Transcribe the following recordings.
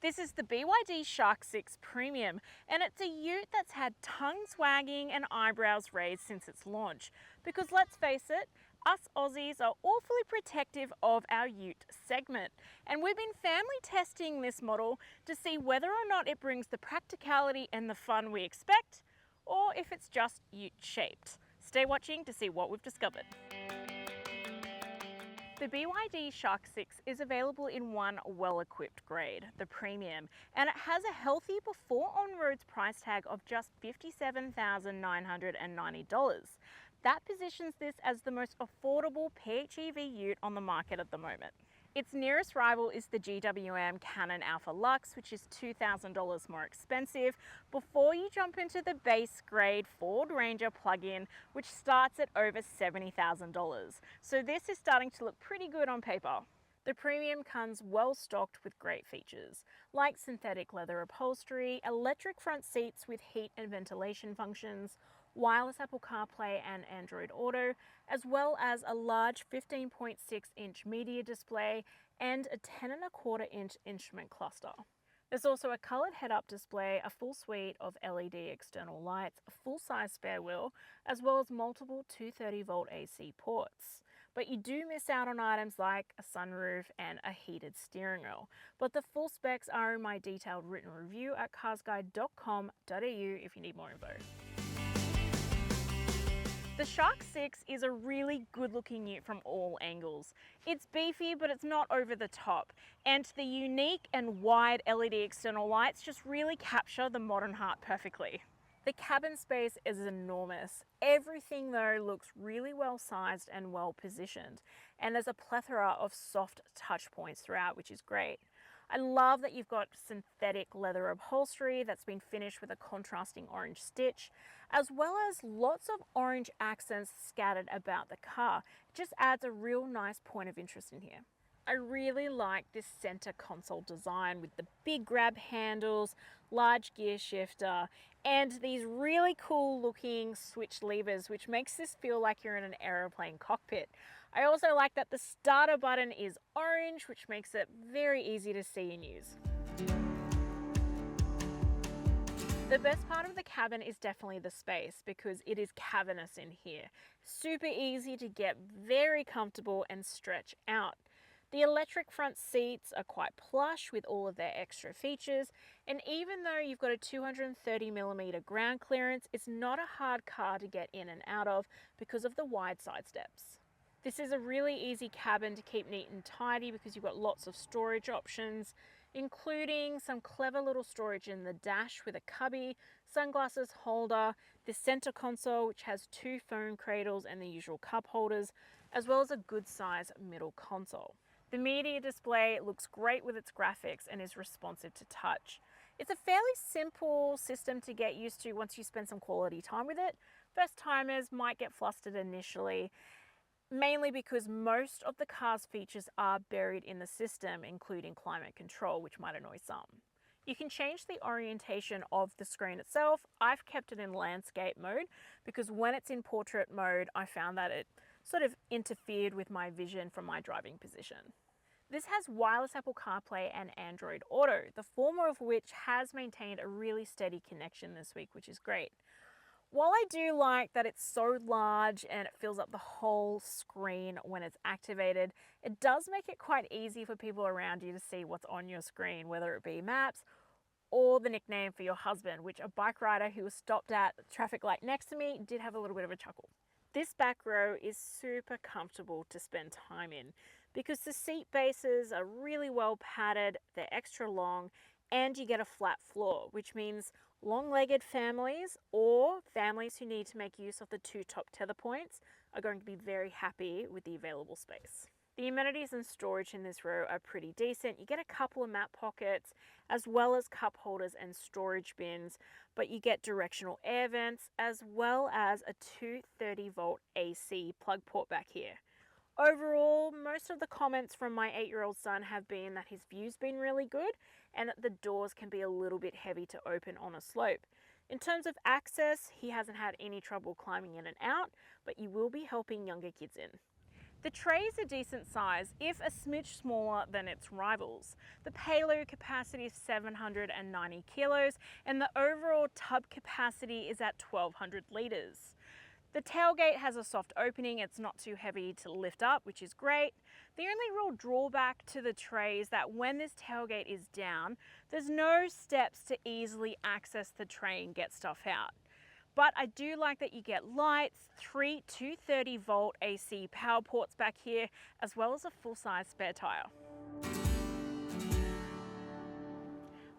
This is the BYD Shark 6 Premium, and it's a ute that's had tongues wagging and eyebrows raised since its launch. Because let's face it, us Aussies are awfully protective of our ute segment, and we've been family testing this model to see whether or not it brings the practicality and the fun we expect, or if it's just ute shaped. Stay watching to see what we've discovered. The BYD Shark 6 is available in one well-equipped grade, the Premium, and it has a healthy before on-roads price tag of just $57,990. That positions this as the most affordable PHEV ute on the market at the moment. Its nearest rival is the GWM Cannon Alpha Lux, which is $2,000 more expensive, before you jump into the base grade Ford Ranger plug-in, which starts at over $70,000. So this is starting to look pretty good on paper. The Premium comes well stocked with great features, like synthetic leather upholstery, electric front seats with heat and ventilation functions, wireless Apple CarPlay and Android Auto, as well as a large 15.6-inch media display and a 10.25-inch instrument cluster. There's also a coloured head-up display, a full suite of LED external lights, a full-size spare wheel, as well as multiple 230-volt AC ports. But you do miss out on items like a sunroof and a heated steering wheel. But the full specs are in my detailed written review at carsguide.com.au if you need more info. The Shark 6 is a really good looking ute from all angles. It's beefy, but it's not over the top. And the unique and wide LED external lights just really capture the modern heart perfectly. The cabin space is enormous. Everything though looks really well sized and well positioned. And there's a plethora of soft touch points throughout, which is great. I love that you've got synthetic leather upholstery that's been finished with a contrasting orange stitch, as well as lots of orange accents scattered about the car. It just adds a real nice point of interest in here. I really like this center console design with the big grab handles, large gear shifter, and these really cool looking switch levers, which makes this feel like you're in an aeroplane cockpit. I also like that the starter button is orange, which makes it very easy to see and use. The best part of the cabin is definitely the space, because it is cavernous in here. Super easy to get very comfortable and stretch out. The electric front seats are quite plush with all of their extra features, and even though you've got a 230mm ground clearance, it's not a hard car to get in and out of because of the wide side steps. This is a really easy cabin to keep neat and tidy because you've got lots of storage options, including some clever little storage in the dash with a cubby, sunglasses holder, this center console which has 2 phone cradles and the usual cup holders, as well as a good size middle console. The media display looks great with its graphics and is responsive to touch. It's a fairly simple system to get used to once you spend some quality time with it. First timers might get flustered initially, mainly because most of the car's features are buried in the system, including climate control, which might annoy some. You can change the orientation of the screen itself. I've kept it in landscape mode because when it's in portrait mode, I found that it sort of interfered with my vision from my driving position. This has wireless Apple CarPlay and Android Auto, the former of which has maintained a really steady connection this week, which is great. While I do like that it's so large and it fills up the whole screen when it's activated, it does make it quite easy for people around you to see what's on your screen, whether it be maps or the nickname for your husband, which a bike rider who was stopped at the traffic light next to me did have a little bit of a chuckle. This back row is super comfortable to spend time in because the seat bases are really well padded, they're extra long, and you get a flat floor, which means long-legged families or families who need to make use of the 2 top tether points are going to be very happy with the available space. The amenities and storage in this row are pretty decent. You get a couple of map pockets as well as cup holders and storage bins, but you get directional air vents as well as a 230-volt AC plug port back here. Overall, most of the comments from my 8-year-old son have been that his view's been really good and that the doors can be a little bit heavy to open on a slope. In terms of access, he hasn't had any trouble climbing in and out, but you will be helping younger kids in. The tray is a decent size, if a smidge smaller than its rivals. The payload capacity is 790 kilos and the overall tub capacity is at 1200 litres. The tailgate has a soft opening, it's not too heavy to lift up, which is great. The only real drawback to the tray is that when this tailgate is down, there's no steps to easily access the tray and get stuff out. But I do like that you get lights, 3 230 volt AC power ports back here, as well as a full-size spare tire.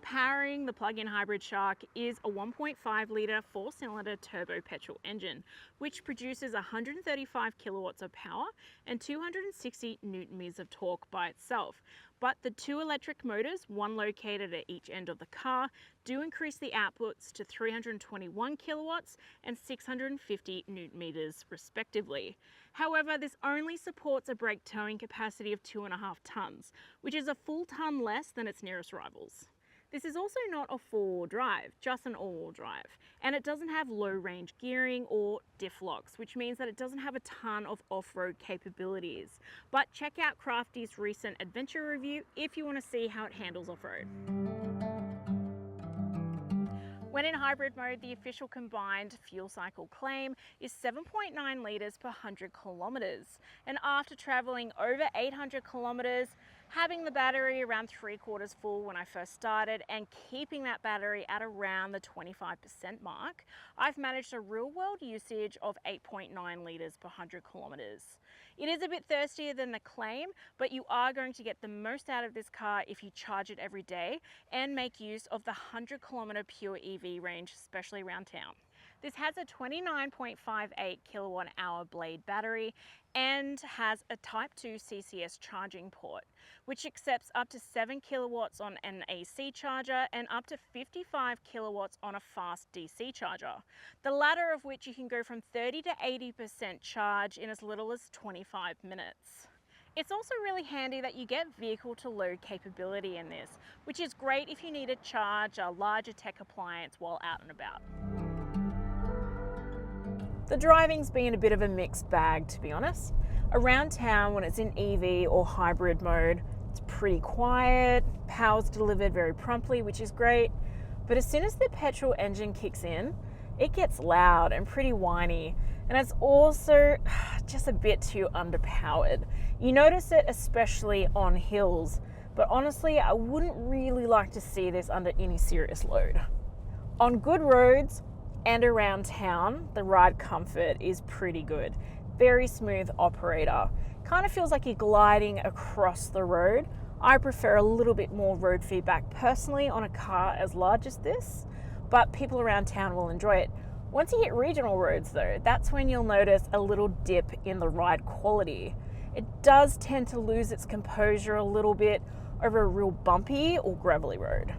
Powering the plug-in hybrid Shark is a 1.5 litre 4-cylinder turbo petrol engine, which produces 135 kilowatts of power and 260 newton meters of torque by itself. But the 2 electric motors, one located at each end of the car, do increase the outputs to 321 kilowatts and 650 newton meters respectively. However, this only supports a brake towing capacity of 2.5 tons, which is a full ton less than its nearest rivals. This is also not a four-wheel drive, just an all-wheel drive, and it doesn't have low-range gearing or diff locks, which means that it doesn't have a ton of off-road capabilities. But check out Crafty's recent adventure review if you want to see how it handles off-road. When in hybrid mode, the official combined fuel cycle claim is 7.9 litres per 100 kilometres. And after travelling over 800 kilometres, having the battery around 3/4 full when I first started and keeping that battery at around the 25% mark, I've managed a real world usage of 8.9 litres per 100 kilometres. It is a bit thirstier than the claim, but you are going to get the most out of this car if you charge it every day and make use of the 100 kilometre pure EV range, especially around town. This has a 29.58 kilowatt hour blade battery and has a Type 2 CCS charging port, which accepts up to 7 kilowatts on an AC charger and up to 55 kilowatts on a fast DC charger, the latter of which you can go from 30 to 80% charge in as little as 25 minutes. It's also really handy that you get vehicle to load capability in this, which is great if you need to charge a larger tech appliance while out and about. The driving's been a bit of a mixed bag, to be honest. Around town, when it's in EV or hybrid mode, it's pretty quiet, power's delivered very promptly, which is great. But as soon as the petrol engine kicks in, it gets loud and pretty whiny. And it's also just a bit too underpowered. You notice it especially on hills, but honestly, I wouldn't really like to see this under any serious load. On good roads, and around town, the ride comfort is pretty good. Very smooth operator. Kind of feels like you're gliding across the road. I prefer a little bit more road feedback personally on a car as large as this, but people around town will enjoy it. Once you hit regional roads though, that's when you'll notice a little dip in the ride quality. It does tend to lose its composure a little bit over a real bumpy or gravelly road.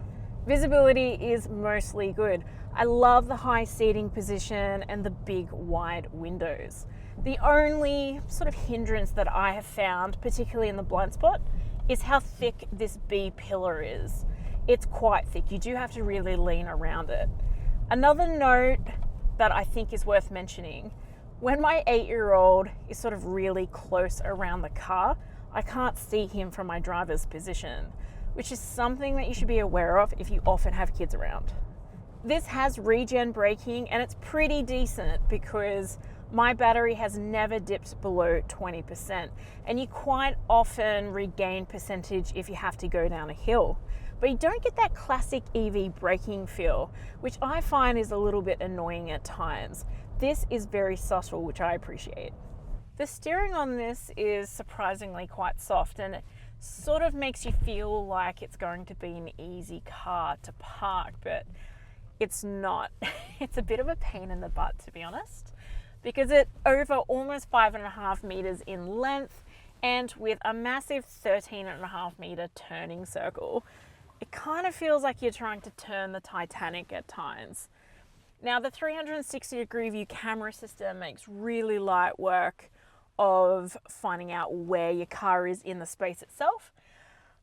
Visibility is mostly good. I love the high seating position and the big wide windows. The only sort of hindrance that I have found, particularly in the blind spot, is how thick this B pillar is. It's quite thick. You do have to really lean around it. Another note that I think is worth mentioning, when my 8-year-old is sort of really close around the car, I can't see him from my driver's position, which is something that you should be aware of if you often have kids around. This has regen braking and it's pretty decent because my battery has never dipped below 20%, and you quite often regain percentage if you have to go down a hill. But you don't get that classic EV braking feel, which I find is a little bit annoying at times. This is very subtle, which I appreciate. The steering on this is surprisingly quite soft and it sort of makes you feel like it's going to be an easy car to park, but it's not. It's a bit of a pain in the butt, to be honest, because it's over almost 5.5 meters in length and with a massive 13.5 meter turning circle. It kind of feels like you're trying to turn the Titanic at times. Now, the 360-degree view camera system makes really light work of finding out where your car is in the space itself.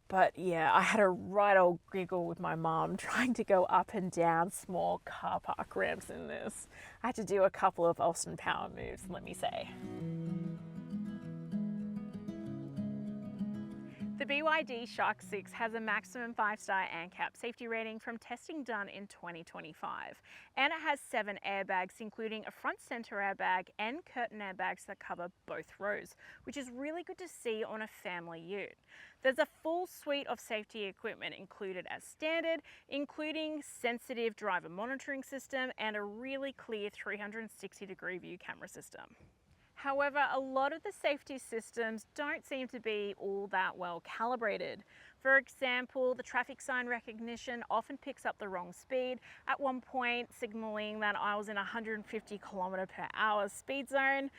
But yeah, I had a right old giggle with my mum trying to go up and down small car park ramps in this. I had to do a couple of Austin Power moves, let me say. The BYD Shark 6 has a maximum 5-star ANCAP safety rating from testing done in 2025, and it has 7 airbags, including a front center airbag and curtain airbags that cover both rows, which is really good to see on a family ute. There's a full suite of safety equipment included as standard, including sensitive driver monitoring system and a really clear 360-degree view camera system. However, a lot of the safety systems don't seem to be all that well calibrated. For example, the traffic sign recognition often picks up the wrong speed, at one point signaling that I was in a 150 km/h speed zone,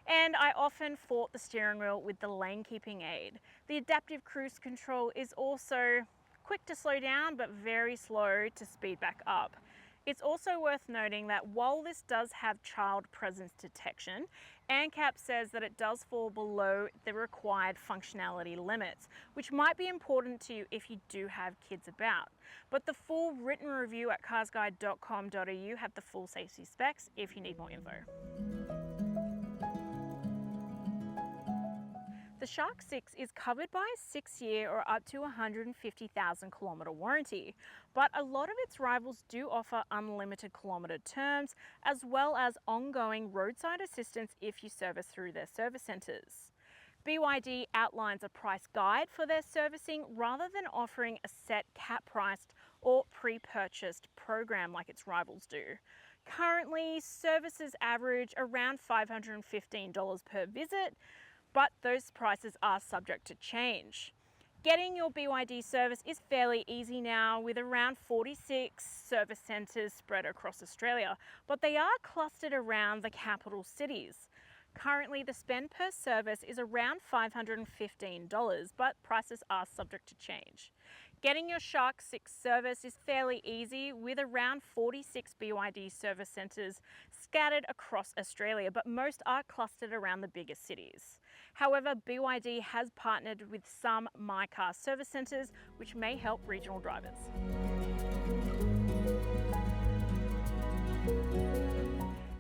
and I often fought the steering wheel with the lane keeping aid. The adaptive cruise control is also quick to slow down but very slow to speed back up. It's also worth noting that while this does have child presence detection, ANCAP says that it does fall below the required functionality limits, which might be important to you if you do have kids about. But the full written review at carsguide.com.au have the full safety specs if you need more info. The Shark 6 is covered by a 6-year or up to 150,000 kilometre warranty, but a lot of its rivals do offer unlimited kilometre terms, as well as ongoing roadside assistance if you service through their service centres. BYD outlines a price guide for their servicing rather than offering a set cap-priced or pre-purchased program like its rivals do. Currently, services average around $515 per visit, but those prices are subject to change. Getting your BYD service is fairly easy now, with around 46 service centres spread across Australia, but they are clustered around the capital cities. Currently, the spend per service is around $515, but prices are subject to change. Getting your Shark 6 service is fairly easy, with around 46 BYD service centres scattered across Australia, but most are clustered around the biggest cities. However, BYD has partnered with some MyCar service centres, which may help regional drivers.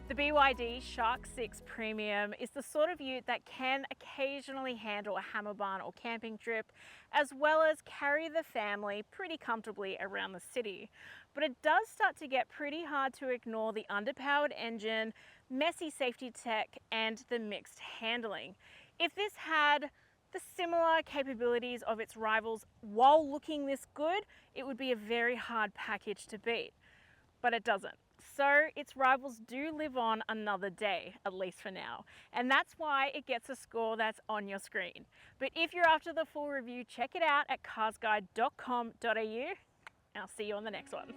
The BYD Shark 6 Premium is the sort of ute that can occasionally handle a hammer barn or camping trip, as well as carry the family pretty comfortably around the city. But it does start to get pretty hard to ignore the underpowered engine, messy safety tech, and the mixed handling. If this had the similar capabilities of its rivals while looking this good, it would be a very hard package to beat. But it doesn't. So its rivals do live on another day, at least for now. And that's why it gets a score that's on your screen. But if you're after the full review, check it out at carsguide.com.au, and I'll see you on the next one.